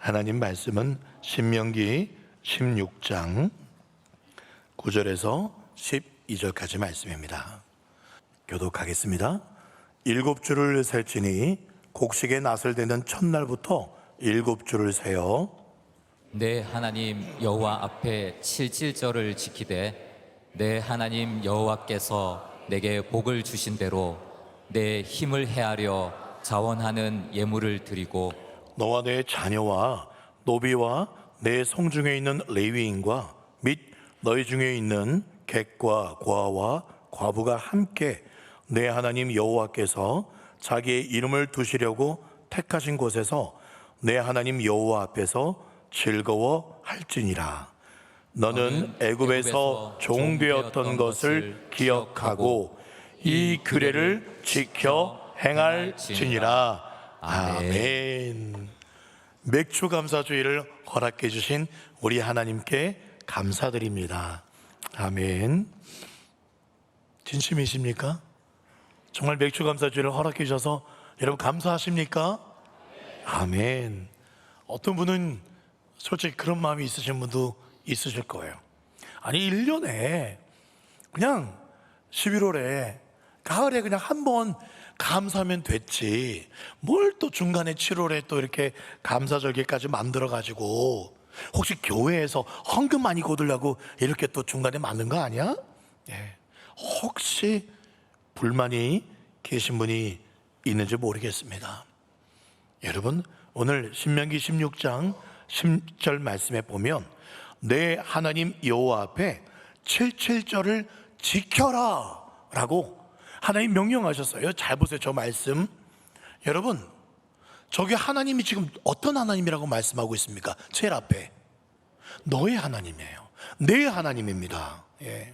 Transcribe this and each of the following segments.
하나님 말씀은 신명기 16장 9절에서 12절까지 말씀입니다. 교독하겠습니다. 7줄을 셀지니 곡식의 낫을 대는 첫날부터 7줄을 세어 내 하나님 여호와 앞에 7질절을 지키되 내 하나님 여호와께서 내게 복을 주신 대로 내 힘을 헤아려 자원하는 예물을 드리고 너와 내 자녀와 노비와 내 성중에 있는 레위인과 및 너희 중에 있는 객과 고아와 과부가 함께 내 하나님 여호와께서 자기의 이름을 두시려고 택하신 곳에서 내 하나님 여호와 앞에서 즐거워할지니라. 너는 애굽에서 종되었던 것을 기억하고 이 규례를 지켜 행할지니라. 아멘. 맥주 감사주의를 허락해 주신 우리 하나님께 감사드립니다. 아멘. 진심이십니까? 정말 맥주 감사주의를 허락해 주셔서 여러분 감사하십니까? 아멘. 어떤 분은 솔직히 그런 마음이 있으신 분도 있으실 거예요. 아니 1년에 그냥 11월에 가을에 그냥 한 번 감사하면 됐지 뭘 또 중간에 7월에 또 이렇게 감사절기까지 만들어 가지고 혹시 교회에서 헌금 많이 거두려고 이렇게 또 중간에 만든 거 아니야? 예. 혹시 불만이 계신 분이 있는지 모르겠습니다. 여러분 오늘 신명기 16장 10절 말씀에 보면 내 하나님 여호와 앞에 7절을 지켜라 라고 하나님 명령하셨어요. 잘 보세요. 저 말씀 여러분 저게 하나님이 지금 어떤 하나님이라고 말씀하고 있습니까? 제일 앞에 너의 하나님이에요. 내 하나님입니다. 예.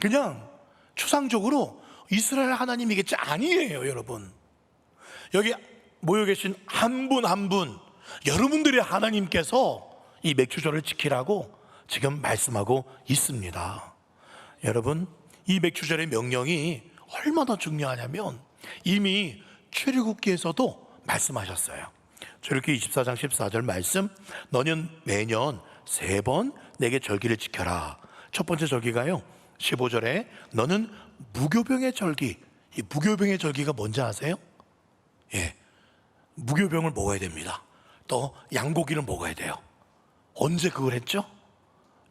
그냥 추상적으로 이스라엘 하나님이겠지 아니에요. 여러분 여기 모여 계신 한 분 한 분 여러분들의 하나님께서 이 맥주절을 지키라고 지금 말씀하고 있습니다. 여러분 이 맥주절의 명령이 얼마나 중요하냐면 이미 출애굽기에서도 말씀하셨어요. 출애굽기 24장 14절 말씀 너는 매년 3번 내게 절기를 지켜라. 첫 번째 절기가요 15절에 너는 무교병의 절기. 이 무교병의 절기가 뭔지 아세요? 예, 무교병을 먹어야 됩니다. 또 양고기를 먹어야 돼요. 언제 그걸 했죠?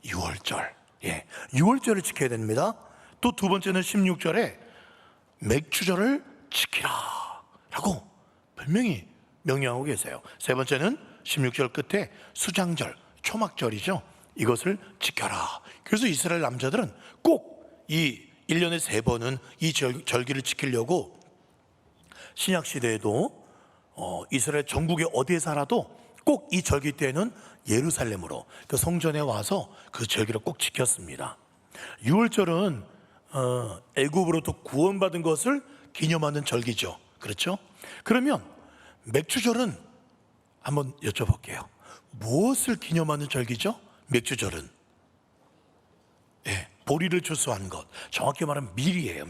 6월절. 예, 6월절을 지켜야 됩니다. 또 두 번째는 16절에 맥주절을 지키라 라고 분명히 명령하고 계세요. 세 번째는 16절 끝에 수장절, 초막절이죠. 이것을 지켜라. 그래서 이스라엘 남자들은 꼭 이 1년에 3번은 이 절기를 지키려고 신약시대에도 이스라엘 전국에 어디에 살아도 꼭 이 절기 때에는 예루살렘으로 그 성전에 와서 그 절기를 꼭 지켰습니다. 6월절은 애굽으로부터 구원받은 것을 기념하는 절기죠. 그렇죠? 그러면 맥주절은 한번 여쭤볼게요. 무엇을 기념하는 절기죠? 맥주절은 보리를 추수한 것, 정확히 말하면 밀이에요.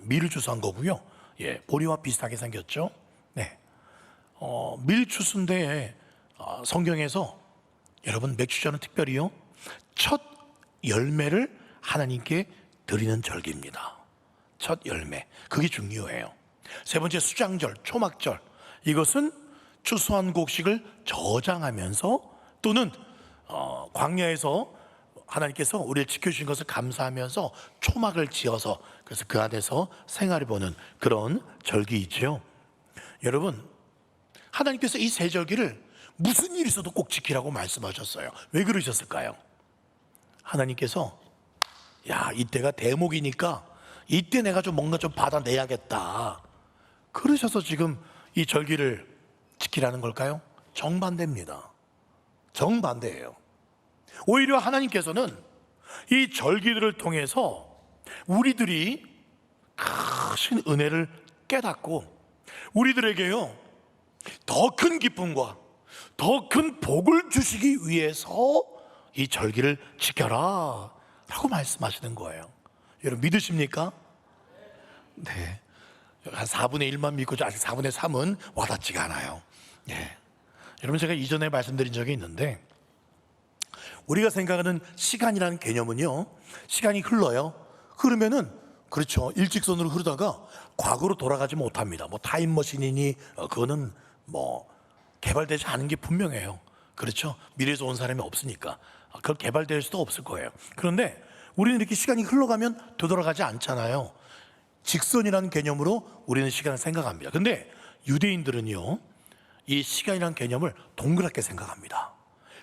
밀을 추수한 거고요. 예, 보리와 비슷하게 생겼죠. 네, 밀 추수인데 성경에서 여러분 맥주절은 특별히요 첫 열매를 하나님께 드리는 절기입니다. 첫 열매, 그게 중요해요. 세 번째 수장절, 초막절. 이것은 추수한 곡식을 저장하면서 또는 광야에서 하나님께서 우리를 지켜주신 것을 감사하면서 초막을 지어서 그래서 그 안에서 생활해보는 그런 절기이죠. 여러분 하나님께서 이 세 절기를 무슨 일이 있어도 꼭 지키라고 말씀하셨어요. 왜 그러셨을까요? 하나님께서 야 이때가 대목이니까 이때 내가 좀 뭔가 좀 받아내야겠다 그러셔서 지금 이 절기를 지키라는 걸까요? 정반대입니다. 정반대예요. 오히려 하나님께서는 이 절기들을 통해서 우리들이 크신 은혜를 깨닫고 우리들에게요 더 큰 기쁨과 더 큰 복을 주시기 위해서 이 절기를 지켜라 라고 말씀하시는 거예요. 여러분 믿으십니까? 네, 한 4분의 1만 믿고 아직 4분의 3은 와닿지가 않아요. 예. 여러분, 제가 이전에 말씀드린 적이 있는데, 우리가 생각하는 시간이라는 개념은요, 시간이 흘러요. 흐르면은, 그렇죠, 일직선으로 흐르다가 과거로 돌아가지 못합니다. 뭐 타임머신이니 그거는 뭐 개발되지 않은 게 분명해요. 그렇죠, 미래에서 온 사람이 없으니까 그걸 개발될 수도 없을 거예요. 그런데 우리는 이렇게 시간이 흘러가면 되돌아가지 않잖아요. 직선이라는 개념으로 우리는 시간을 생각합니다. 근데 유대인들은요, 이 시간이라는 개념을 동그랗게 생각합니다.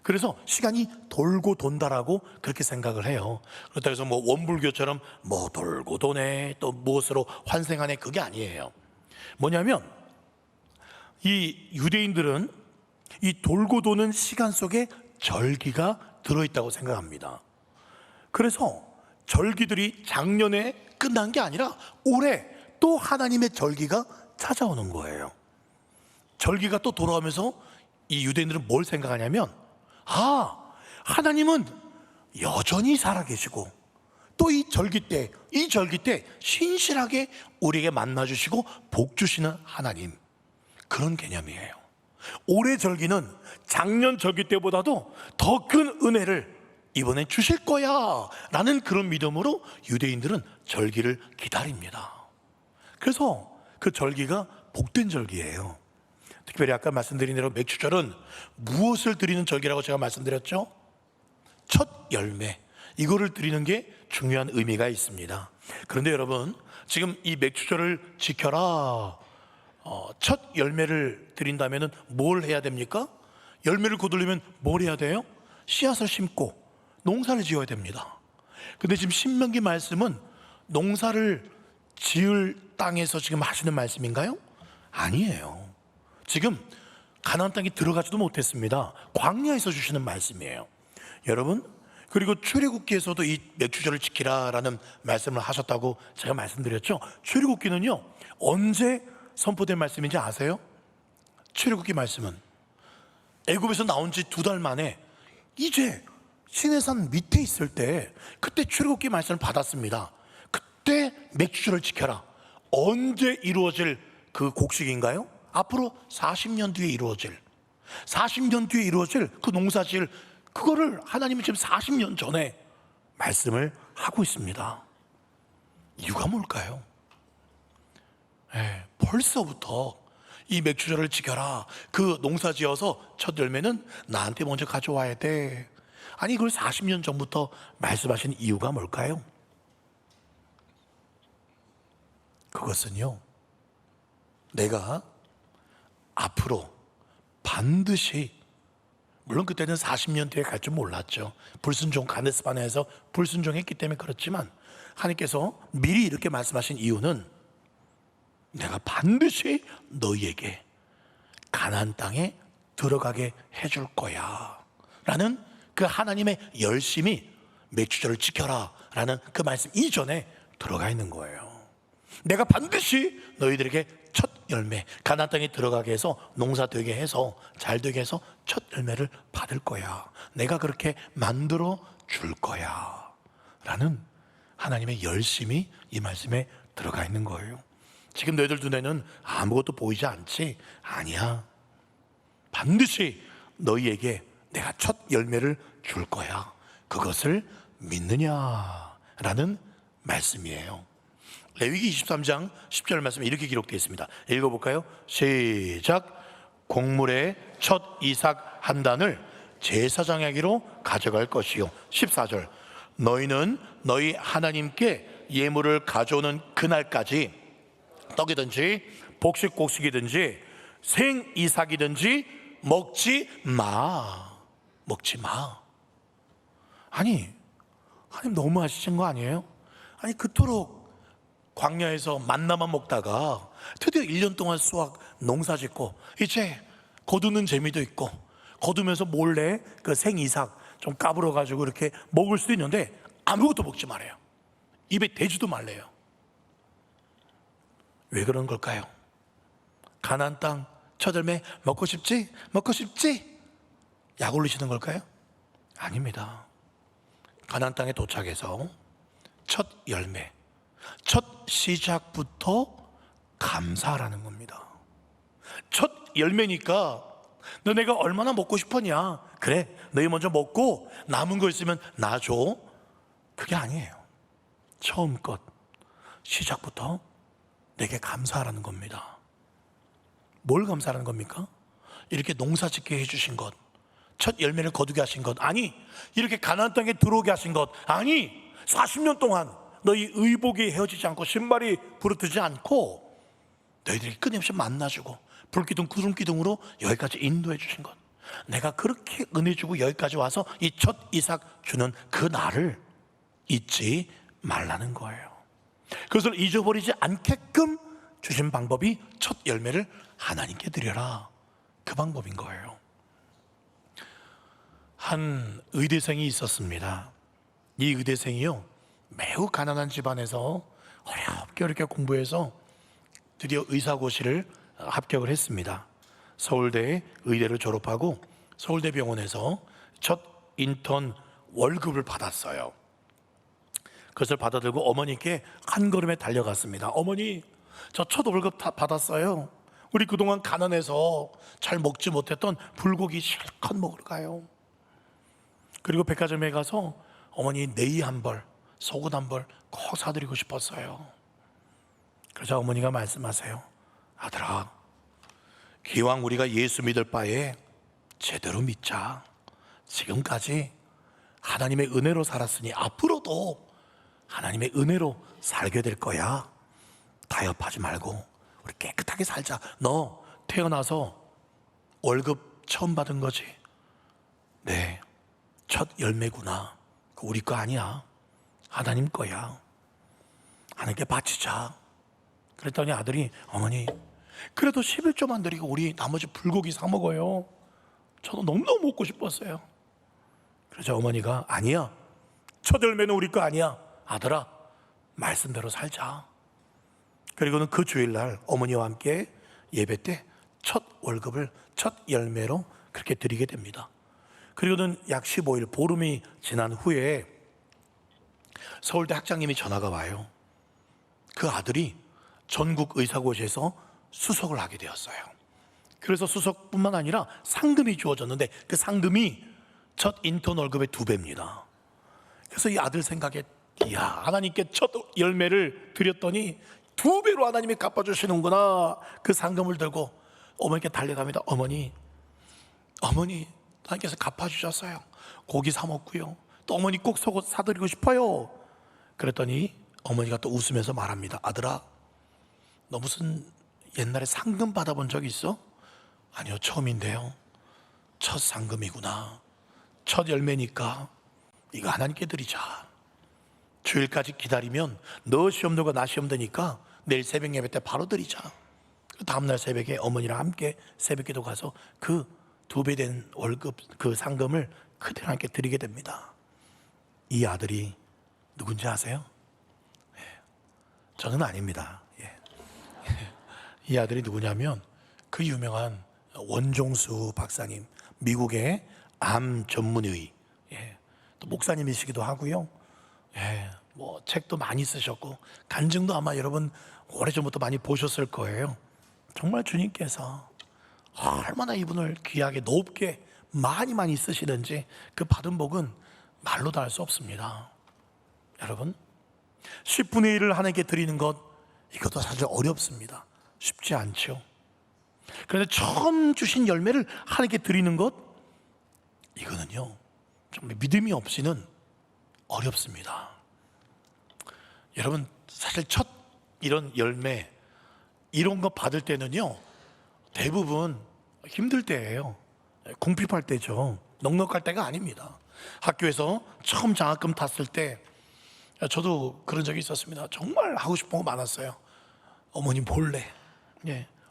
그래서 시간이 돌고 돈다라고 그렇게 생각을 해요. 그렇다고 해서 뭐 원불교처럼 뭐 돌고 도네, 또 무엇으로 환생하네, 그게 아니에요. 뭐냐면 이 유대인들은 이 돌고 도는 시간 속에 절기가 들어있다고 생각합니다. 그래서 절기들이 작년에 끝난 게 아니라 올해 또 하나님의 절기가 찾아오는 거예요. 절기가 또 돌아오면서 이 유대인들은 뭘 생각하냐면, 하나님은 여전히 살아계시고 또 이 절기 때 신실하게 우리에게 만나주시고 복 주시는 하나님, 그런 개념이에요. 올해 절기는 작년 절기 때보다도 더 큰 은혜를 이번에 주실 거야 라는 그런 믿음으로 유대인들은 절기를 기다립니다. 그래서 그 절기가 복된 절기예요. 특별히 아까 말씀드린 대로 맥주절은 무엇을 드리는 절기라고 제가 말씀드렸죠? 첫 열매, 이거를 드리는 게 중요한 의미가 있습니다. 그런데 여러분, 지금 이 맥주절을 지켜라, 첫 열매를 드린다면 뭘 해야 됩니까? 열매를 거두려면 뭘 해야 돼요? 씨앗을 심고 농사를 지어야 됩니다. 근데 지금 신명기 말씀은 농사를 지을 땅에서 지금 하시는 말씀인가요? 아니에요. 지금 가나안 땅에 들어가지도 못했습니다. 광야에서 주시는 말씀이에요. 여러분, 그리고 출애굽기에서도 이 맥주절을 지키라라는 말씀을 하셨다고 제가 말씀드렸죠. 출애굽기는요, 언제 선포된 말씀인지 아세요? 출애굽기 말씀은 애굽에서 나온 지 2달 만에 이제 시내산 밑에 있을 때, 그때 출애굽기 말씀을 받았습니다. 그때 맥주절을 지켜라. 언제 이루어질 그 곡식인가요? 앞으로 40년 뒤에 이루어질, 40년 뒤에 이루어질 그 농사질, 그거를 하나님이 지금 40년 전에 말씀을 하고 있습니다. 이유가 뭘까요? 벌써부터 이 맥주절을 지켜라, 그 농사 지어서 첫 열매는 나한테 먼저 가져와야 돼. 아니, 그걸 40년 전부터 말씀하신 이유가 뭘까요? 그것은요, 내가 앞으로 반드시, 물론 그때는 40년 뒤에 갈 줄 몰랐죠. 불순종, 가데스 바네아에서 불순종했기 때문에 그렇지만, 하나님께서 미리 이렇게 말씀하신 이유는 내가 반드시 너희에게 가나안 땅에 들어가게 해줄 거야 라는 그 하나님의 열심이 맥주절을 지켜라 라는 그 말씀 이전에 들어가 있는 거예요. 내가 반드시 너희들에게 첫 열매, 가나안 땅에 들어가게 해서 농사 되게 해서 잘 되게 해서 첫 열매를 받을 거야. 내가 그렇게 만들어 줄 거야 라는 하나님의 열심이 이 말씀에 들어가 있는 거예요. 지금 너희들 눈에는 아무것도 보이지 않지? 아니야. 반드시 너희에게 내가 첫 열매를 줄 거야. 그것을 믿느냐? 라는 말씀이에요. 레위기 23장 10절 말씀에 이렇게 기록되어 있습니다. 읽어볼까요? 시작. 곡물의 첫 이삭 한 단을 제사장에게로 가져갈 것이요. 14절. 너희는 너희 하나님께 예물을 가져오는 그날까지 떡이든지 복식곡식이든지 생 이삭이든지 먹지 마. 먹지 마. 아니, 하나님 너무 하시는 거 아니에요? 아니, 그토록 광야에서 만나만 먹다가 드디어 1년 동안 수확 농사 짓고 이제 거두는 재미도 있고, 거두면서 몰래 그 생 이삭 좀 까불어 가지고 이렇게 먹을 수도 있는데 아무것도 먹지 말아요. 입에 대지도 말래요. 왜 그런 걸까요? 가나안 땅 첫 열매 먹고 싶지? 먹고 싶지? 약 올리시는 걸까요? 아닙니다. 가나안 땅에 도착해서 첫 열매, 첫 시작부터 감사하라는 겁니다. 첫 열매니까 너네가 얼마나 먹고 싶었냐? 그래, 너희 먼저 먹고 남은 거 있으면 나 줘. 그게 아니에요. 처음껏 시작부터 내게 감사하라는 겁니다. 뭘 감사하라는 겁니까? 이렇게 농사 짓게 해주신 것, 첫 열매를 거두게 하신 것, 아니 이렇게 가나안 땅에 들어오게 하신 것, 아니 40년 동안 너희 의복이 헤어지지 않고 신발이 부르트지 않고 너희들이 끊임없이 만나주고 불기둥 구름기둥으로 여기까지 인도해 주신 것, 내가 그렇게 은혜 주고 여기까지 와서 이 첫 이삭 주는 그 날을 잊지 말라는 거예요. 그것을 잊어버리지 않게끔 주신 방법이 첫 열매를 하나님께 드려라, 그 방법인 거예요. 한 의대생이 있었습니다. 이 의대생이요, 매우 가난한 집안에서 어렵게 공부해서 드디어 의사고시를 합격을 했습니다. 서울대 의대를 졸업하고 서울대 병원에서 첫 인턴 월급을 받았어요. 그것을 받아들고 어머니께 한 걸음에 달려갔습니다. 어머니, 저 첫 월급 다 받았어요. 우리 그동안 가난해서 잘 먹지 못했던 불고기 실컷 먹으러 가요. 그리고 백화점에 가서 어머니 네이 한 벌, 속옷 한 벌 꼭 사드리고 싶었어요. 그러자 어머니가 말씀하세요. 아들아, 기왕 우리가 예수 믿을 바에 제대로 믿자. 지금까지 하나님의 은혜로 살았으니 앞으로도 하나님의 은혜로 살게 될 거야. 타협하지 말고 우리 깨끗하게 살자. 너 태어나서 월급 처음 받은 거지? 네, 첫 열매구나. 그 우리 거 아니야. 하나님 거야. 하나님께 바치자. 그랬더니 아들이, 어머니 그래도 11조만 드리고 우리 나머지 불고기 사 먹어요. 저도 너무너무 먹고 싶었어요. 그래서 어머니가, 아니야, 첫 열매는 우리 거 아니야. 아들아, 말씀대로 살자. 그리고는 그 주일날 어머니와 함께 예배 때 첫 월급을 첫 열매로 그렇게 드리게 됩니다. 그리고는 약 15일, 보름이 지난 후에 서울대 학장님이 전화가 와요. 그 아들이 전국 의사고시에서 수석을 하게 되었어요. 그래서 수석뿐만 아니라 상금이 주어졌는데 그 상금이 첫 인턴 월급의 2배입니다. 그래서 이 아들 생각에, 이야, 하나님께 첫 열매를 드렸더니 2배로 하나님이 갚아주시는구나. 그 상금을 들고 어머니께 달려갑니다. 어머니, 하나님께서 갚아주셨어요. 고기 사 먹고요. 또 어머니 꼭 속옷 사드리고 싶어요. 그랬더니 어머니가 또 웃으면서 말합니다. 아들아, 너 무슨 옛날에 상금 받아본 적 있어? 아니요, 처음인데요. 첫 상금이구나. 첫 열매니까 이거 하나님께 드리자. 주일까지 기다리면 너 시험 들고 나 시험 드니까 내일 새벽 예배 때 바로 드리자. 다음날 새벽에 어머니랑 함께 새벽기도 가서 그 2배 된 월급, 그 상금을 그대로 하나님께 드리게 됩니다. 이 아들이 누군지 아세요? 저는 아닙니다. 이 아들이 누구냐면 그 유명한 원종수 박사님, 미국의 암 전문의, 또 목사님이시기도 하고요. 뭐 책도 많이 쓰셨고 간증도 아마 여러분 오래전부터 많이 보셨을 거예요. 정말 주님께서 얼마나 이분을 귀하게 높게 많이 쓰시는지 그 받은 복은 말로 다 할 수 없습니다. 여러분, 10분의 1을 하나님께 드리는 것, 이것도 사실 어렵습니다. 쉽지 않죠. 그런데 처음 주신 열매를 하나님께 드리는 것, 이거는요 정말 믿음이 없이는 어렵습니다. 여러분, 사실 첫 이런 열매, 이런 거 받을 때는요 대부분 힘들 때예요. 궁핍할 때죠. 넉넉할 때가 아닙니다. 학교에서 처음 장학금 탔을 때 저도 그런 적이 있었습니다. 정말 하고 싶은 거 많았어요. 어머님 몰래.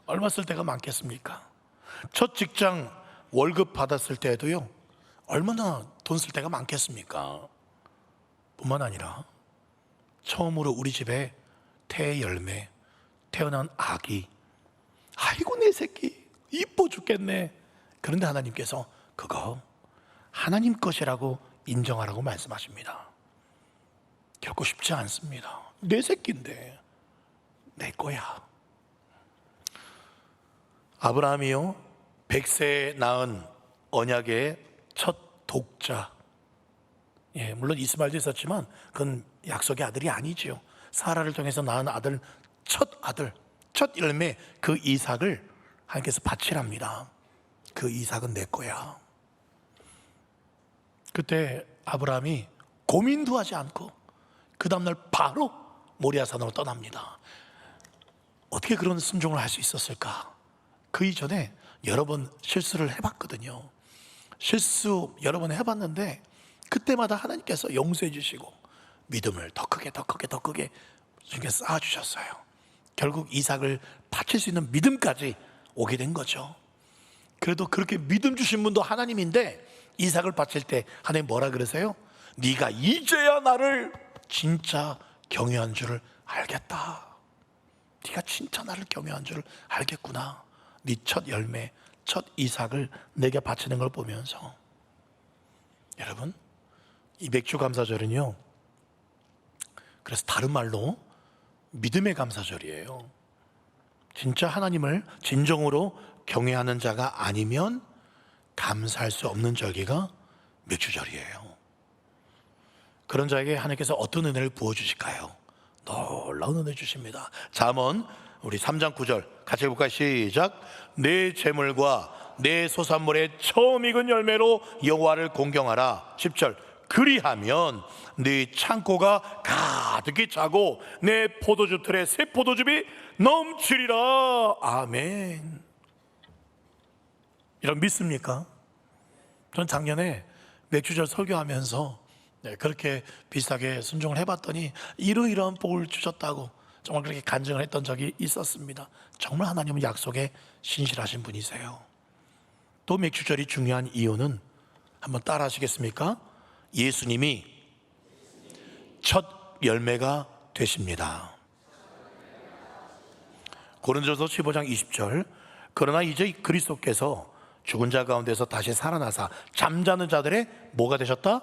얼마 쓸 때가 많겠습니까? 첫 직장 월급 받았을 때에도요 얼마나 돈 쓸 때가 많겠습니까? 뿐만 아니라 처음으로 우리 집에 태 열매, 태어난 아기, 아이고 내 새끼 이뻐 죽겠네. 그런데 하나님께서 그거 하나님 것이라고 인정하라고 말씀하십니다. 결코 쉽지 않습니다. 내 새끼인데 내 거야. 아브라함이요 100세에 낳은 언약의 첫 독자. 물론 이스마엘도 있었지만 그건 약속의 아들이 아니지요. 사라를 통해서 낳은 아들, 첫 열매 그 이삭을 하나님께서 바치랍니다. 그 이삭은 내 거야. 그때 아브라함이 고민도 하지 않고 그 다음날 바로 모리아산으로 떠납니다. 어떻게 그런 순종을 할 수 있었을까? 그 이전에 여러 번 실수를 해봤거든요. 실수 여러 번 해봤는데 그때마다 하나님께서 용서해 주시고 믿음을 더 크게 주님께 쌓아주셨어요. 결국 이삭을 바칠 수 있는 믿음까지 오게 된 거죠. 그래도 그렇게 믿음 주신 분도 하나님인데 이삭을 바칠 때 하나님 뭐라 그러세요? 네가 이제야 나를 진짜 경외한 줄을 알겠다. 네가 진짜 나를 경외한 줄을 알겠구나. 네 첫 열매, 첫 이삭을 내게 바치는 걸 보면서. 여러분, 이 맥주 감사절은요, 그래서 다른 말로 믿음의 감사절이에요. 진짜 하나님을 진정으로 경외하는 자가 아니면 감사할 수 없는 절기가 맥주절이에요. 그런 자에게 하나님께서 어떤 은혜를 부어주실까요? 놀라운 은혜 주십니다. 잠언 우리 3장 9절 같이 해볼까요? 시작. 내 재물과 내 소산물의 처음 익은 열매로 여호와를 공경하라. 10절. 그리하면 네 창고가 가득히 차고 내 포도주 틀에 새 포도즙이 넘치리라. 아멘. 여러분 믿습니까? 전 작년에 맥주절 설교하면서 그렇게 비슷하게 순종을 해봤더니 이러이러한 복을 주셨다고 정말 그렇게 간증을 했던 적이 있었습니다. 정말 하나님은 약속에 신실하신 분이세요. 또 맥주절이 중요한 이유는 한번 따라 하시겠습니까? 예수님이 첫 열매가 되십니다. 고린도전서 15장 20절. 그러나 이제 그리스도께서 죽은 자 가운데서 다시 살아나사 잠자는 자들의 뭐가 되셨다?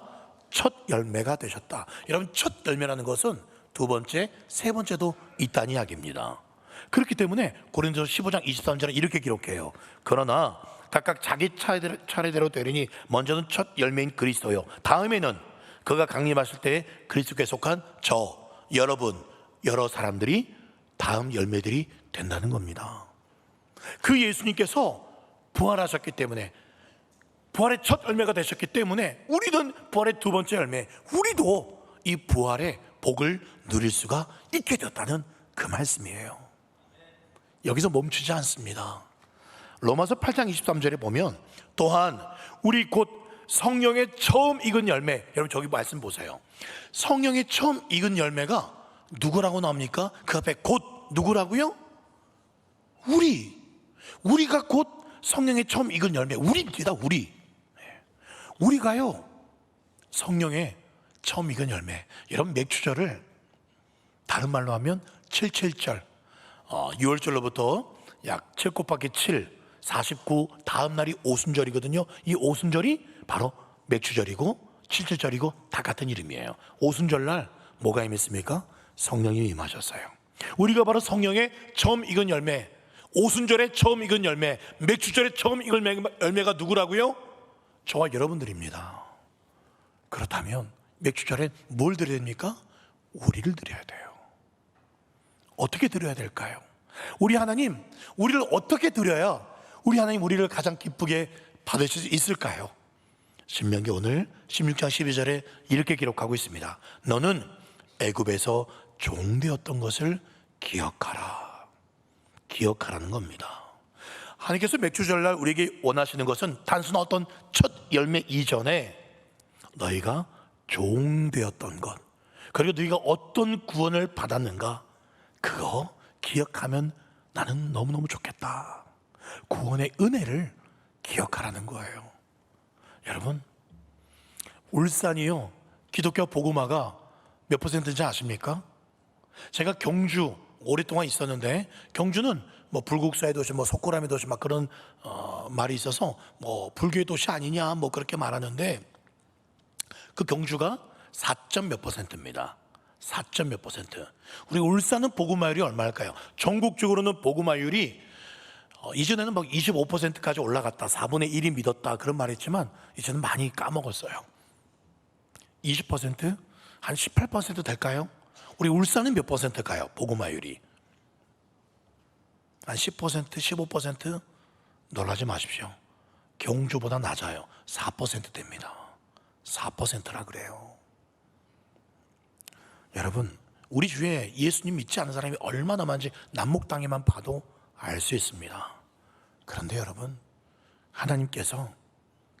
첫 열매가 되셨다. 여러분, 첫 열매라는 것은 두 번째, 세 번째도 있다는 이야기입니다. 그렇기 때문에 고린도서 15장 23절은 이렇게 기록해요. 그러나 각각 자기 차례대로 되리니 먼저는 첫 열매인 그리스도요, 다음에는 그가 강림하실 때 그리스도께 속한 저, 여러분, 여러 사람들이 다음 열매들이 된다는 겁니다. 그 예수님께서 부활하셨기 때문에, 부활의 첫 열매가 되셨기 때문에 우리는 부활의 두 번째 열매, 우리도 이 부활의 복을 누릴 수가 있게 되었다는 그 말씀이에요. 여기서 멈추지 않습니다. 로마서 8장 23절에 보면 또한 우리 곧 성령의 처음 익은 열매, 여러분 저기 말씀 보세요. 성령의 처음 익은 열매가 누구라고 나옵니까? 그 앞에 곧 누구라고요? 우리가 곧 성령의 처음 익은 열매, 우리입니다. 우리가요 성령의 처음 익은 열매. 여러분 맥주절을 다른 말로 하면 777절, 6월절로부터 약 7 곱하기 7, 49, 다음 날이 오순절이거든요. 이 오순절이 바로 맥주절이고 77절이고 다 같은 이름이에요. 오순절날 뭐가 임했습니까? 성령이 임하셨어요. 우리가 바로 성령의 처음 익은 열매, 오순절의 처음 익은 열매, 맥주절의 처음 익은 열매가 누구라고요? 저와 여러분들입니다. 그렇다면 맥주절에 뭘 드려야 됩니까? 우리를 드려야 돼요. 어떻게 드려야 될까요? 우리 하나님, 우리를 어떻게 드려야 우리 하나님 우리를 가장 기쁘게 받으실 수 있을까요? 신명기 오늘 16장 12절에 이렇게 기록하고 있습니다. 너는 애굽에서 종되었던 것을 기억하라는 겁니다. 하나님께서 맥주절날 우리에게 원하시는 것은 단순한 어떤 첫 열매 이전에 너희가 종되었던 것, 그리고 너희가 어떤 구원을 받았는가, 그거 기억하면 나는 너무너무 좋겠다. 구원의 은혜를 기억하라는 거예요. 여러분, 울산이요 기독교 복음화가 몇 %인지 아십니까? 제가 경주 오랫동안 있었는데, 경주는 뭐 불국사의 도시, 뭐 석고람의 도시, 막 그런 말이 있어서 뭐 불교의 도시 아니냐 뭐 그렇게 말하는데, 그 경주가 4몇 %입니다. 4몇 %. 우리 울산은 복음화율이 얼마일까요? 전국적으로는 복음화율이 이전에는 막 25%까지 올라갔다, 4분의 1이 믿었다 그런 말 했지만 이제는 많이 까먹었어요. 20%? 한 18% 될까요? 우리 울산은 몇 퍼센트일까요? 복음화율이 한 10%, 15%? 놀라지 마십시오. 경주보다 낮아요. 4% 됩니다. 4%라 그래요. 여러분, 우리 주위에 예수님 믿지 않는 사람이 얼마나 많은지 남목당에만 봐도 알 수 있습니다. 그런데 여러분, 하나님께서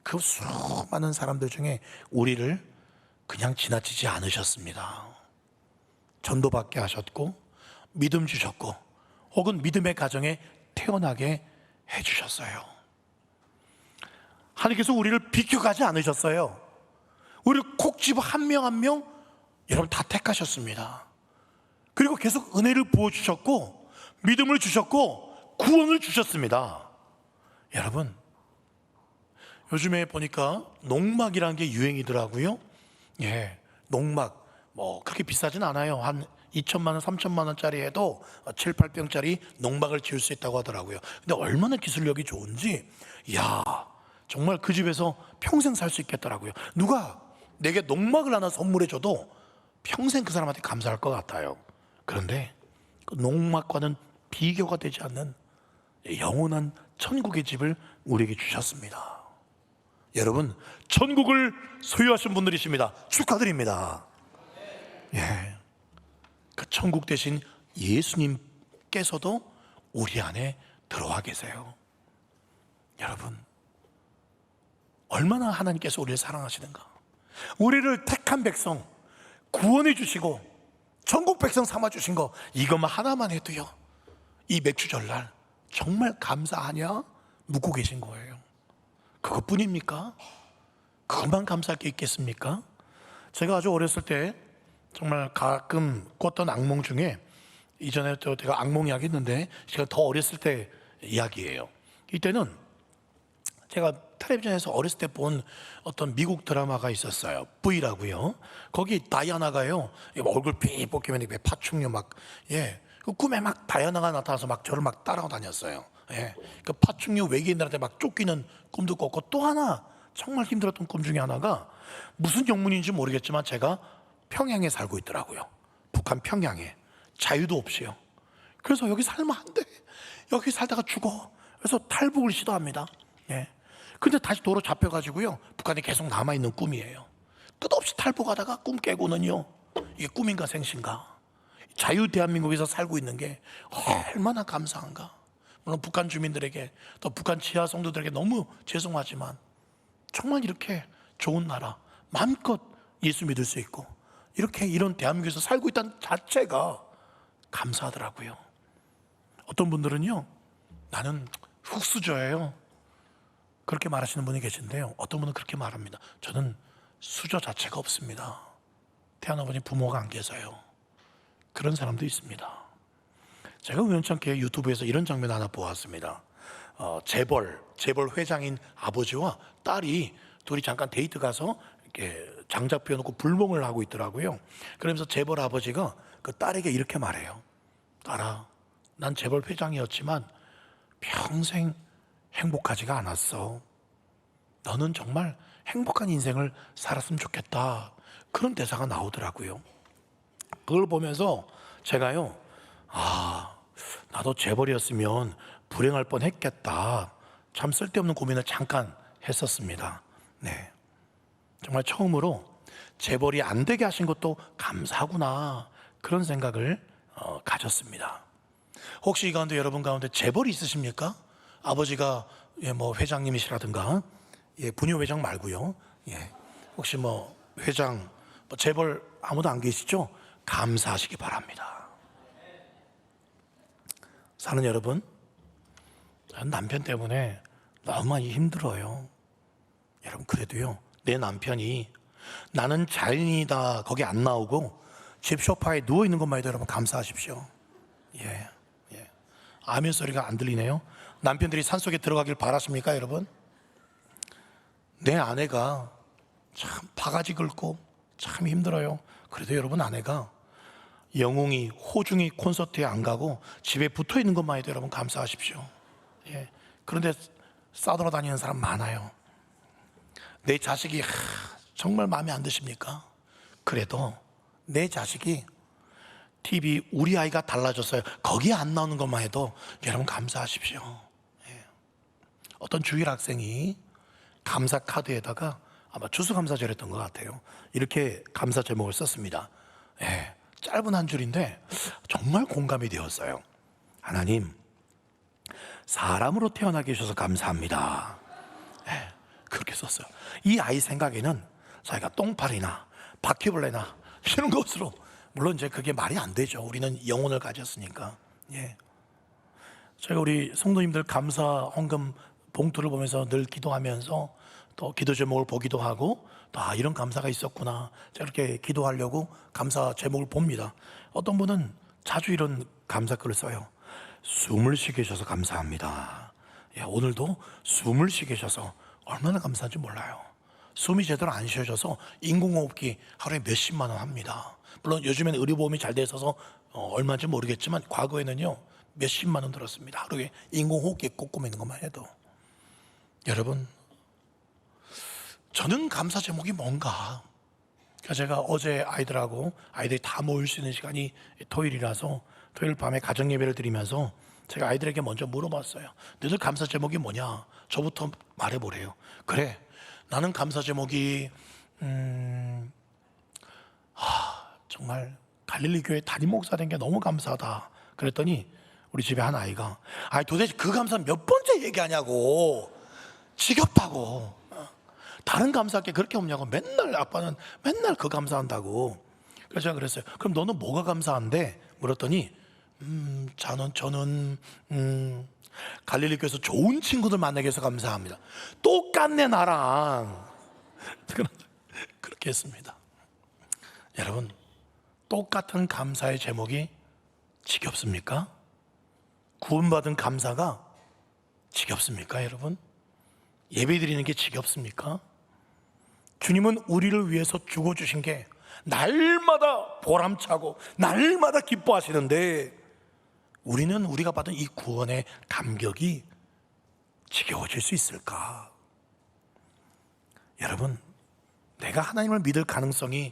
그 수많은 사람들 중에 우리를 그냥 지나치지 않으셨습니다. 전도받게 하셨고 믿음 주셨고 혹은 믿음의 가정에 태어나게 해주셨어요. 하나님께서 우리를 비켜가지 않으셨어요. 우리를 콕 집어 한 명 한 명 여러분 다 택하셨습니다. 그리고 계속 은혜를 부어주셨고 믿음을 주셨고 구원을 주셨습니다. 여러분, 요즘에 보니까 농막이라는 게 유행이더라고요. 예, 농막 뭐 그렇게 비싸진 않아요. 한 2천만 원, 3천만 원짜리 해도 7, 8평짜리 농막을 지을 수 있다고 하더라고요. 근데 얼마나 기술력이 좋은지, 이야, 정말 그 집에서 평생 살 수 있겠더라고요. 누가 내게 농막을 하나 선물해 줘도 평생 그 사람한테 감사할 것 같아요. 그런데 그 농막과는 비교가 되지 않는 영원한 천국의 집을 우리에게 주셨습니다. 여러분, 천국을 소유하신 분들이십니다. 축하드립니다. 예, 그 천국 대신 예수님께서도 우리 안에 들어와 계세요. 여러분, 얼마나 하나님께서 우리를 사랑하시는가. 우리를 택한 백성 구원해 주시고 천국 백성 삼아 주신 거, 이것만 하나만 해도요, 이 맥주절날 정말 감사하냐 묻고 계신 거예요. 그것뿐입니까? 그것만 감사할 게 있겠습니까? 제가 아주 어렸을 때 정말 가끔 꿨던 악몽 중에, 이전에 또 제가 악몽 이야기 했는데 제가 더 어렸을 때 이야기예요. 이때는 제가 텔레비전에서 어렸을 때 본 어떤 미국 드라마가 있었어요. V라고요. 거기 다이아나가요, 얼굴 삐 벗기면 파충류 막, 예, 그 꿈에 막 다이아나가 나타나서 막 저를 막 따라다녔어요. 예, 그 파충류 외계인들한테 막 쫓기는 꿈도 꿨고, 또 하나 정말 힘들었던 꿈 중에 하나가 무슨 영문인지 모르겠지만 제가 평양에 살고 있더라고요. 북한 평양에. 자유도 없이요. 그래서 여기 살면 안 돼, 여기 살다가 죽어. 그래서 탈북을 시도합니다. 예. 근데 다시 도로 잡혀가지고요, 북한에 계속 남아있는 꿈이에요. 끝없이 탈북하다가 꿈 깨고는요, 이게 꿈인가 생신가, 자유 대한민국에서 살고 있는 게 얼마나 감사한가. 물론 북한 주민들에게, 또 북한 지하 성도들에게 너무 죄송하지만 정말 이렇게 좋은 나라, 마음껏 예수 믿을 수 있고 이렇게 이런 대한민국에서 살고 있다는 자체가 감사하더라고요. 어떤 분들은요, 나는 흙수저예요, 그렇게 말하시는 분이 계신데요, 어떤 분은 그렇게 말합니다. 저는 수저 자체가 없습니다. 태어나보니 부모가 안 계세요. 그런 사람도 있습니다. 제가 우연찮게 유튜브에서 이런 장면 하나 보았습니다. 재벌 회장인 아버지와 딸이 둘이 잠깐 데이트 가서 이렇게 장작 피워놓고 불멍을 하고 있더라고요. 그러면서 재벌 아버지가 그 딸에게 이렇게 말해요. 딸아, 난 재벌 회장이었지만 평생 행복하지가 않았어. 너는 정말 행복한 인생을 살았으면 좋겠다. 그런 대사가 나오더라고요. 그걸 보면서 제가요, 나도 재벌이었으면 불행할 뻔했겠다. 참 쓸데없는 고민을 잠깐 했었습니다. 네, 정말 처음으로 재벌이 안 되게 하신 것도 감사하구나, 그런 생각을 가졌습니다. 혹시 이 가운데 여러분 가운데 재벌이 있으십니까? 아버지가 뭐 회장님이시라든가, 부녀 회장 말고요, 혹시 뭐 회장, 뭐 재벌 아무도 안 계시죠? 감사하시기 바랍니다. 사는 여러분, 남편 때문에 너무 많이 힘들어요. 여러분, 그래도요, 내 남편이 나는 자연이다 거기 안 나오고 집 소파에 누워 있는 것만 해도 여러분 감사하십시오. 예. 아멘 소리가 안 들리네요. 남편들이 산속에 들어가길 바라십니까, 여러분? 내 아내가 참 바가지 긁고 참 힘들어요. 그래도 여러분, 아내가 영웅이 호중이 콘서트에 안 가고 집에 붙어 있는 것만 해도 여러분 감사하십시오. 예. 그런데 싸돌아다니는 사람 많아요. 내 자식이 정말 마음에 안 드십니까? 그래도 내 자식이 TV 우리 아이가 달라졌어요. 거기에 안 나오는 것만 해도 여러분 감사하십시오. 예. 어떤 주일 학생이 감사 카드에다가 아마 추수감사절이었던 것 같아요. 이렇게 감사 제목을 썼습니다. 예. 짧은 한 줄인데 정말 공감이 되었어요. 하나님, 사람으로 태어나게 해주셔서 감사합니다. 예. 그렇게 썼어요. 이 아이 생각에는 자기가 똥파리나 바퀴벌레나 이런 것으로, 물론 이제 그게 말이 안 되죠. 우리는 영혼을 가졌으니까. 예. 제가 우리 성도님들 감사 헌금 봉투를 보면서 늘 기도하면서 또 기도 제목을 보기도 하고 또 이런 감사가 있었구나. 제가 이렇게 기도하려고 감사 제목을 봅니다. 어떤 분은 자주 이런 감사 글을 써요. 숨을 쉬게 해주셔서 감사합니다. 예, 오늘도 숨을 쉬게 해주셔서 얼마나 감사한지 몰라요. 숨이 제대로 안 쉬어져서 인공호흡기 하루에 몇십만 원 합니다. 물론 요즘에는 의료보험이 잘 돼 있어서 얼마인지 모르겠지만 과거에는요 몇십만 원 들었습니다. 하루에 인공호흡기 꽂고 있는 것만 해도. 여러분, 저는 감사 제목이 뭔가, 그러니까 제가 어제 아이들이 다 모일 수 있는 시간이 토요일이라서 토요일 밤에 가정예배를 드리면서 제가 아이들에게 먼저 물어봤어요. 너희들 감사 제목이 뭐냐? 저부터 말해보래요. 그래, 나는 감사 제목이 정말 갈릴리 교회 담임 목사 된 게 너무 감사하다. 그랬더니 우리 집에 한 아이가 도대체 그 감사 몇 번째 얘기하냐고, 지겹다고, 다른 감사할 게 그렇게 없냐고, 맨날 아빠는 맨날 그 감사한다고. 그래서 제가 그랬어요. 그럼 너는 뭐가 감사한데? 물었더니 저는 갈릴리 교회에서 좋은 친구들 만나게 해서 감사합니다. 똑같네 나랑. 그렇게 했습니다. 여러분, 똑같은 감사의 제목이 지겹습니까? 구원받은 감사가 지겹습니까, 여러분? 예배 드리는 게 지겹습니까? 주님은 우리를 위해서 죽어주신 게 날마다 보람차고 날마다 기뻐하시는데 우리는 우리가 받은 이 구원의 감격이 지겨워질 수 있을까? 여러분, 내가 하나님을 믿을 가능성이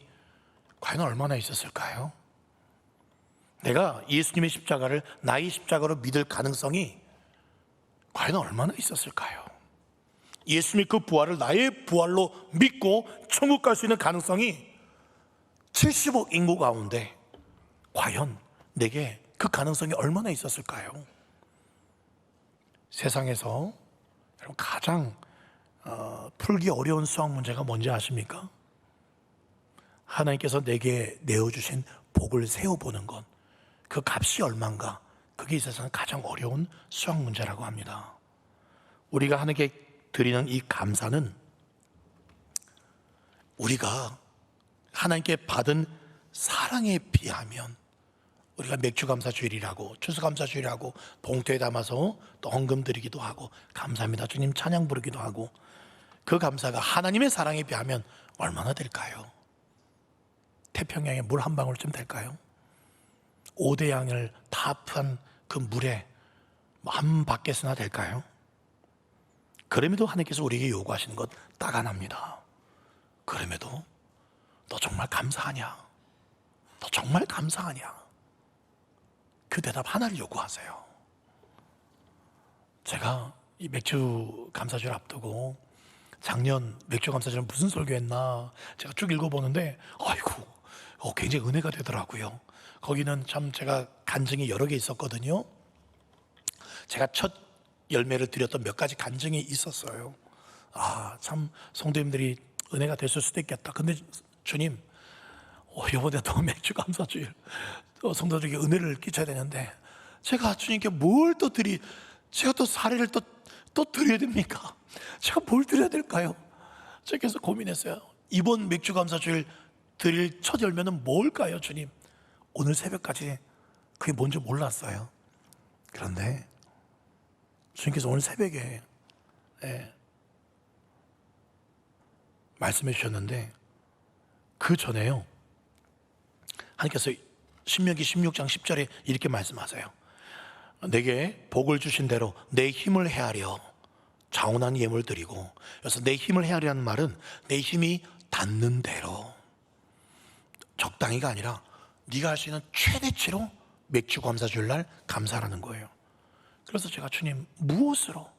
과연 얼마나 있었을까요? 내가 예수님의 십자가를 나의 십자가로 믿을 가능성이 과연 얼마나 있었을까요? 예수님의 그 부활을 나의 부활로 믿고 천국 갈 수 있는 가능성이 70억 인구 가운데 과연 내게 그 가능성이 얼마나 있었을까요? 세상에서 여러분 가장 풀기 어려운 수학 문제가 뭔지 아십니까? 하나님께서 내게 내어주신 복을 세어보는 것, 그 값이 얼마인가, 그게 이 세상 가장 어려운 수학 문제라고 합니다. 우리가 하나님께 드리는 이 감사는 우리가 하나님께 받은 사랑에 비하면, 우리가 맥주감사주일이라고 추수감사주일이라고 봉투에 담아서 또 헌금 드리기도 하고 감사합니다 주님 찬양 부르기도 하고, 그 감사가 하나님의 사랑에 비하면 얼마나 될까요? 태평양에 물 한 방울쯤 될까요? 5대 양을 다 합한 그 물에 한 바켓이나 될까요? 그럼에도 하나님께서 우리에게 요구하시는 것 딱 하나입니다. 그럼에도 너 정말 감사하냐? 너 정말 감사하냐? 그 대답 하나를 요구하세요. 제가 이 맥주 감사절 앞두고 작년 맥주 감사절은 무슨 설교했나 제가 쭉 읽어보는데 굉장히 은혜가 되더라고요. 거기는 참 제가 간증이 여러 개 있었거든요. 제가 첫 열매를 드렸던 몇 가지 간증이 있었어요. 참 성도님들이 은혜가 됐을 수도 있겠다. 근데 주님, 이번에 또 맥주 감사주일 성도들에게 은혜를 끼쳐야 되는데 제가 주님께 뭘 또 제가 또 사례를 또 드려야 됩니까? 제가 뭘 드려야 될까요? 제가 계속 고민했어요. 이번 맥주 감사주일 드릴 첫 열매는 뭘까요, 주님? 오늘 새벽까지 그게 뭔지 몰랐어요. 그런데 주님께서 오늘 새벽에 말씀해 주셨는데, 그 전에요 하나님께서 신명기 16장 10절에 이렇게 말씀하세요. 내게 복을 주신 대로 내 힘을 헤아려 자원한 예물 드리고, 그래서 내 힘을 헤아리라는 말은 내 힘이 닿는 대로, 적당히가 아니라 네가 할 수 있는 최대치로 맥주 감사 주일날 감사라는 거예요. 그래서 제가 주님, 무엇으로,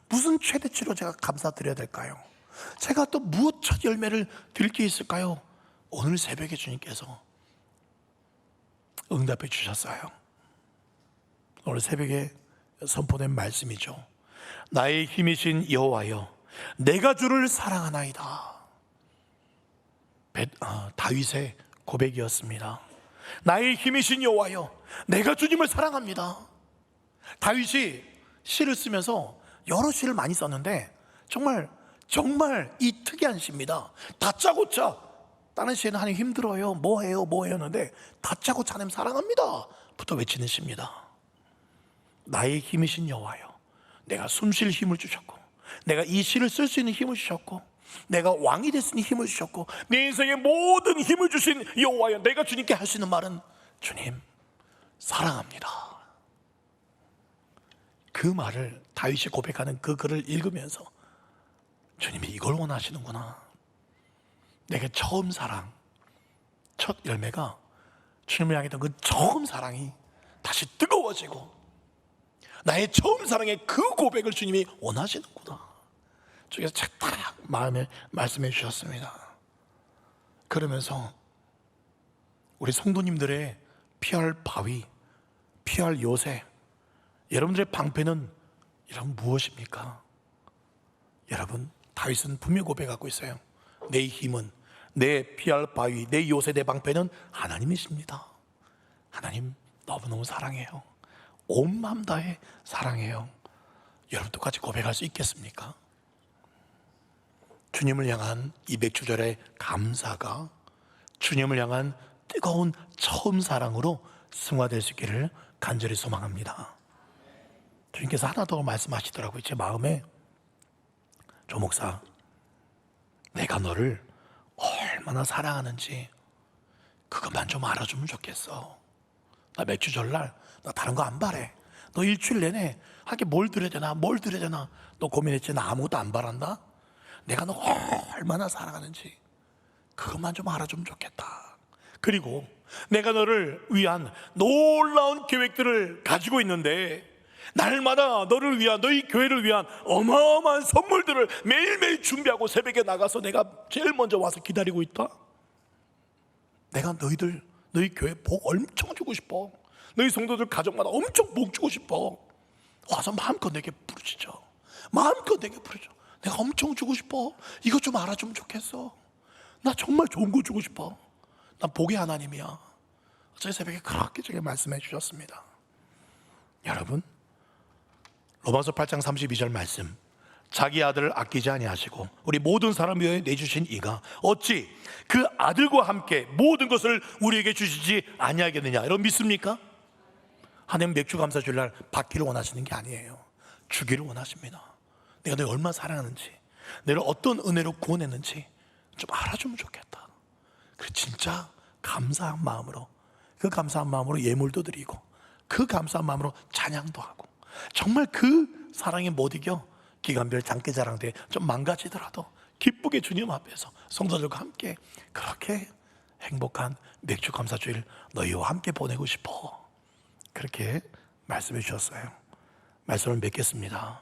무슨 최대치로 제가 감사드려야 될까요? 제가 또 무엇 첫 열매를 드릴 게 있을까요? 오늘 새벽에 주님께서 응답해 주셨어요. 오늘 새벽에 선포된 말씀이죠. 나의 힘이신 여호와여, 내가 주를 사랑하나이다. 다윗의 고백이었습니다. 나의 힘이신 여호와여, 내가 주님을 사랑합니다. 다윗이 시를 쓰면서 여러 시를 많이 썼는데 정말 이 특이한 시입니다. 다짜고짜, 다른 시에는 하나님 힘들어요, 뭐해요 하는데 다짜고짜 하나님 사랑합니다 부터 외치는 시입니다. 나의 힘이신 여호와여, 내가 숨쉴 힘을 주셨고, 내가 이 시를 쓸 수 있는 힘을 주셨고, 내가 왕이 될 수 있는 힘을 주셨고, 내 인생의 모든 힘을 주신 여호와여, 내가 주님께 할 수 있는 말은 주님 사랑합니다. 그 말을, 다윗이 고백하는 그 글을 읽으면서 주님이 이걸 원하시는구나. 내게 처음 사랑, 첫 열매가 주님을 향했던 그 처음 사랑이 다시 뜨거워지고, 나의 처음 사랑의 그 고백을 주님이 원하시는구나. 주께서 착딱 마음에 말씀해 주셨습니다. 그러면서 우리 성도님들의 피할 바위, 피할 요새, 여러분들의 방패는 여러분 무엇입니까? 여러분, 다윗은 분명히 고백하고 있어요. 내 힘은, 내 피할 바위, 내 요새, 내 방패는 하나님이십니다. 하나님 너무너무 사랑해요. 온 마음 다해 사랑해요. 여러분 똑같이 고백할 수 있겠습니까? 주님을 향한 이 맥주절의 감사가 주님을 향한 뜨거운 처음 사랑으로 승화될 수 있기를 간절히 소망합니다. 주님께서 하나 더 말씀하시더라고요. 제 마음에, 조 목사, 내가 너를 얼마나 사랑하는지 그것만 좀 알아주면 좋겠어. 나 맥주절날 나 다른 거 안 바래. 너 일주일 내내 하게 뭘 드려야 되나 너 고민했지? 나 아무것도 안 바란다. 내가 너 얼마나 사랑하는지 그것만 좀 알아주면 좋겠다. 그리고 내가 너를 위한 놀라운 계획들을 가지고 있는데, 날마다 너를 위한, 너희 교회를 위한 어마어마한 선물들을 매일매일 준비하고 새벽에 나가서 내가 제일 먼저 와서 기다리고 있다. 내가 너희 교회 복 엄청 주고 싶어. 너희 성도들 가정마다 엄청 복 주고 싶어. 와서 마음껏 내게 부르짖어. 마음껏 내게 부르짖어. 내가 엄청 주고 싶어. 이것 좀 알아주면 좋겠어. 나 정말 좋은 거 주고 싶어. 난 복의 하나님이야. 어제 새벽에 그렇게 제게 말씀해 주셨습니다. 여러분, 로마서 8장 32절 말씀, 자기 아들을 아끼지 아니하시고 우리 모든 사람 위에 내주신 이가 어찌 그 아들과 함께 모든 것을 우리에게 주시지 아니하겠느냐. 여러분 믿습니까? 하나님 맥주 감사 주일날 받기를 원하시는 게 아니에요. 주기를 원하십니다. 내가 너를 얼마나 사랑하는지, 너를 어떤 은혜로 구원했는지 좀 알아주면 좋겠다. 그 진짜 감사한 마음으로, 그 감사한 마음으로 예물도 드리고, 그 감사한 마음으로 찬양도 하고, 정말 그 사랑에 못 이겨 기간별 장기자랑 때 좀 망가지더라도 기쁘게 주님 앞에서 성도들과 함께 그렇게 행복한 맥주 감사 주일 너희와 함께 보내고 싶어. 그렇게 말씀해 주셨어요. 말씀을 맺겠습니다.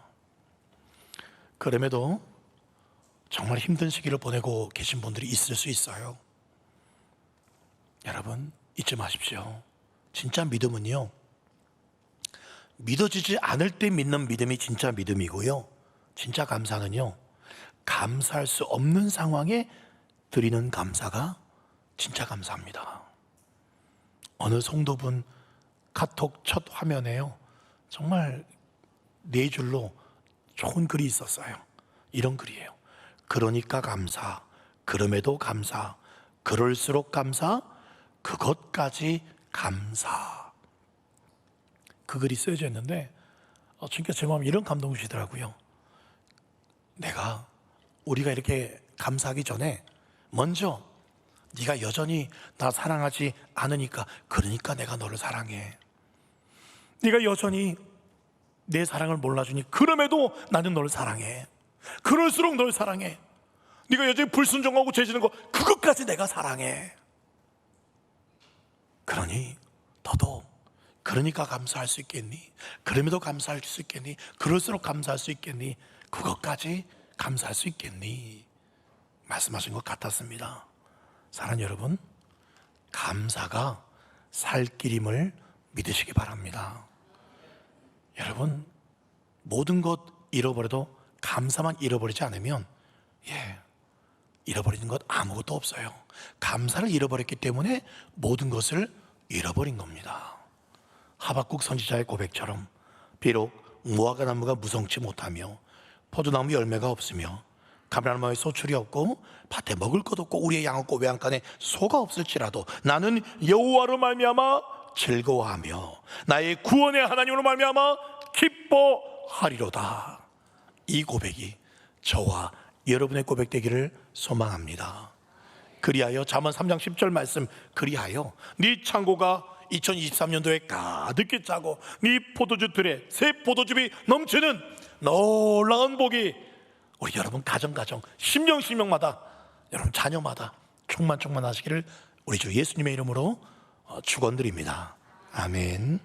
그럼에도 정말 힘든 시기를 보내고 계신 분들이 있을 수 있어요. 여러분 잊지 마십시오. 진짜 믿음은요, 믿어지지 않을 때 믿는 믿음이 진짜 믿음이고요, 진짜 감사는요, 감사할 수 없는 상황에 드리는 감사가 진짜 감사합니다. 어느 성도분 카톡 첫 화면에요, 정말 4줄로 좋은 글이 있었어요. 이런 글이에요. 그러니까 감사, 그럼에도 감사, 그럴수록 감사, 그것까지 감사. 그 글이 쓰여져 있는데 주님께서 제 마음에 이런 감동을 주시더라고요. 우리가 이렇게 감사하기 전에 먼저 네가 여전히 나 사랑하지 않으니까, 그러니까 내가 너를 사랑해. 네가 여전히 내 사랑을 몰라주니 그럼에도 나는 널 사랑해. 그럴수록 널 사랑해. 네가 여전히 불순종하고 죄지는 거 그것까지 내가 사랑해. 그러니 너도 그러니까 감사할 수 있겠니? 그럼에도 감사할 수 있겠니? 그럴수록 감사할 수 있겠니? 그것까지 감사할 수 있겠니? 말씀하신 것 같았습니다. 사랑하는 여러분, 감사가 살 길임을 믿으시기 바랍니다. 여러분, 모든 것 잃어버려도 감사만 잃어버리지 않으면 잃어버리는 것 아무것도 없어요. 감사를 잃어버렸기 때문에 모든 것을 잃어버린 겁니다. 하박국 선지자의 고백처럼 비록 무화과 나무가 무성치 못하며 포도나무 열매가 없으며 가브라나무에 소출이 없고 밭에 먹을 것 없고 우리의 양 없고 외양간에 소가 없을지라도 나는 여호와로 말미암아 즐거워하며 나의 구원의 하나님으로 말미암아 기뻐하리로다. 이 고백이 저와 여러분의 고백 되기를 소망합니다. 그리하여 잠언 3장 10절 말씀, 그리하여 네 창고가 2023년도에 가득히 차고 네 포도주 틀에 새 포도즙이 넘치는 놀라운 복이 우리 여러분 가정 심령마다 여러분 자녀마다 충만하시기를 우리 주 예수님의 이름으로 축원드립니다. 아멘.